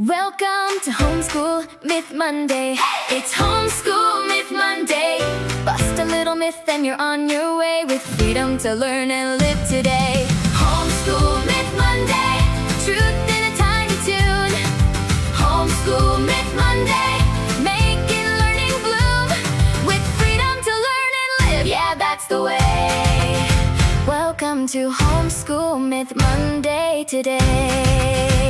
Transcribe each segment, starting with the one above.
Welcome to Homeschool Myth Monday. It's Homeschool Myth Monday. Bust a little myth and you're on your way with freedom to learn and live today. Homeschool Myth Monday. Truth in a tiny tune. Homeschool Myth Monday. Making learning bloom with freedom to learn and live. Yeah, that's the way. Welcome to Homeschool Myth Monday today.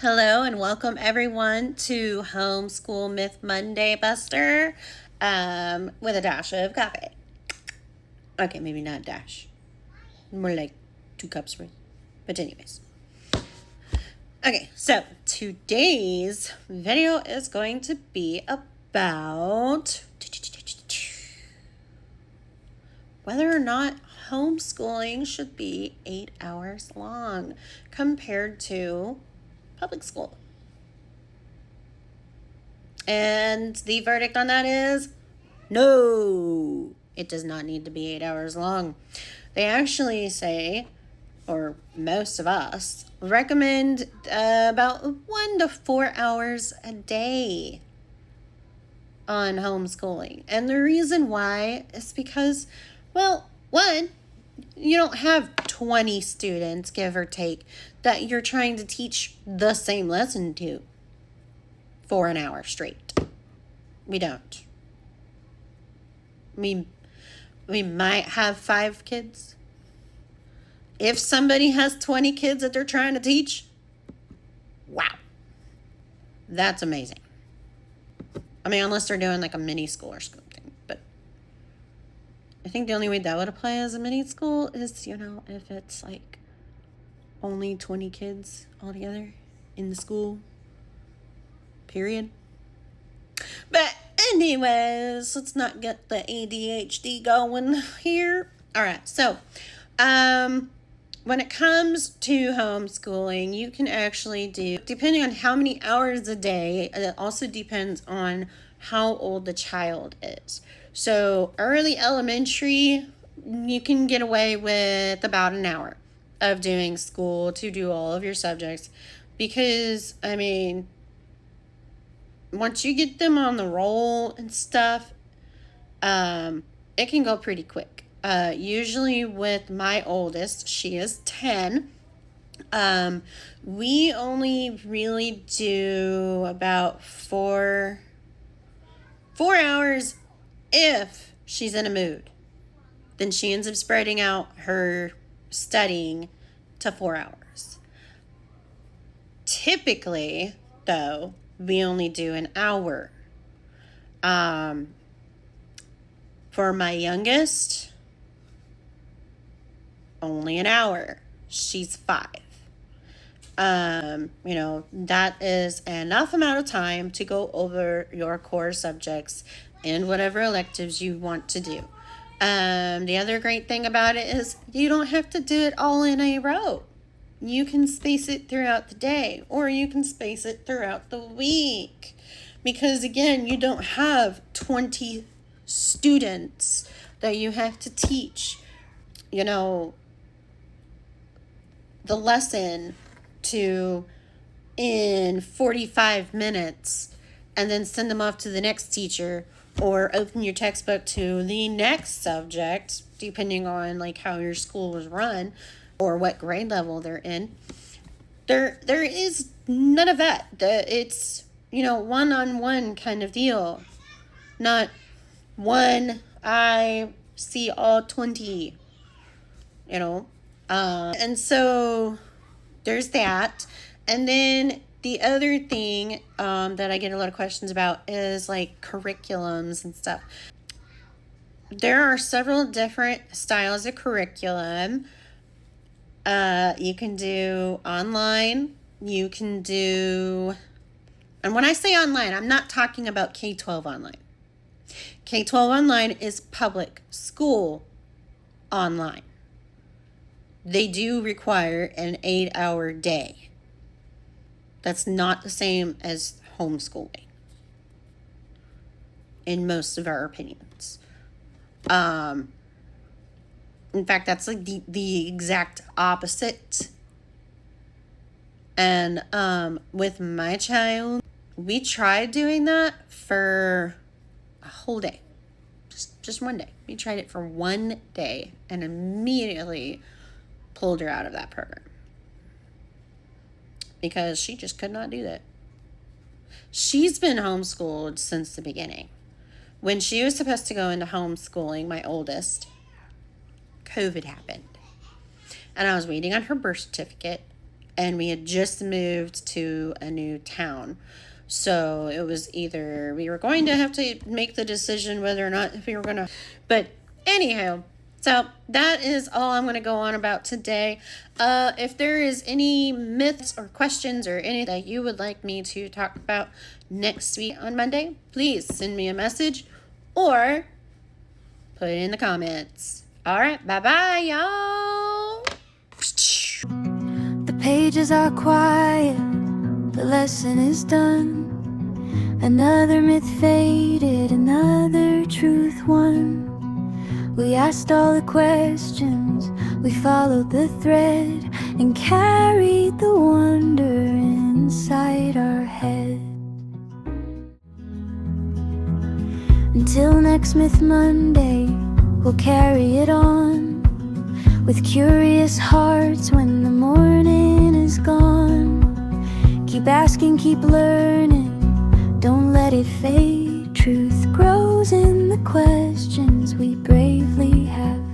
Hello and welcome everyone to Homeschool Myth Monday Buster with a dash of coffee. Okay, maybe not a dash. More like 2 cups worth. But anyways. Okay, so today's video is going to be about whether or not homeschooling should be 8 hours long compared to public school. And the verdict on that is no, it does not need to be 8 hours long. They actually say, or most of us recommend about 1 to 4 hours a day on homeschooling. And the reason why is because, well, one, you don't have 20 students, give or take, that you're trying to teach the same lesson to for an hour straight. We don't. We might have 5 kids. If somebody has 20 kids that they're trying to teach, wow. That's amazing. I mean, unless they're doing like a mini school or something. But I think the only way that would apply as a mini school is, if it's like only 20 kids altogether in the school, period. But anyways, let's not get the ADHD going here. All right, so when it comes to homeschooling, you can actually do, depending on how many hours a day, it also depends on how old the child is. So early elementary, you can get away with about an hour of doing school to do all of your subjects. Because, I mean, once you get them on the roll and stuff, it can go pretty quick. Usually with my oldest, she is 10. We only really do about 4 hours if she's in a mood. Then she ends up spreading out her studying to 4 hours. Typically, though, we only do an hour. For my youngest, only an hour. She's 5. That is enough amount of time to go over your core subjects and whatever electives you want to do. The other great thing about it is you don't have to do it all in a row. You can space it throughout the day, or you can space it throughout the week. Because again, you don't have 20 students that you have to teach, the lesson to in 45 minutes and then send them off to the next teacher, or open your textbook to the next subject, depending on like how your school was run or what grade level they're in. There is none of that. It's, one-on-one kind of deal. Not one, I see all 20, and so there's that. And then the other thing that I get a lot of questions about is like curriculums and stuff. There are several different styles of curriculum. You can do online. You can do, and when I say online, I'm not talking about K-12 online. K-12 online is public school online. They do require an 8-hour day. That's not the same as homeschooling, in most of our opinions. In fact, that's like the exact opposite And with my child, we tried doing that for a whole day. Just one day. We tried it for one day and immediately pulled her out of that program because she just could not do that. She's been homeschooled since the beginning. When she was supposed to go into homeschooling, my oldest, COVID happened. And I was waiting on her birth certificate, and we had just moved to a new town. So it was either we were going to have to make the decision whether or not we were going to. But anyhow, so that is all I'm going to go on about today. If there is any myths or questions or anything that you would like me to talk about next week on Monday, please send me a message or put it in the comments. All right, bye-bye, y'all. The pages are quiet, the lesson is done. Another myth faded, another truth won. We asked all the questions, we followed the thread, and carried the wonder inside our head. Until next Myth Monday, we'll carry it on, with curious hearts when the morning is gone. Keep asking, keep learning, don't let it fade. Truth grows in the questions we bravely have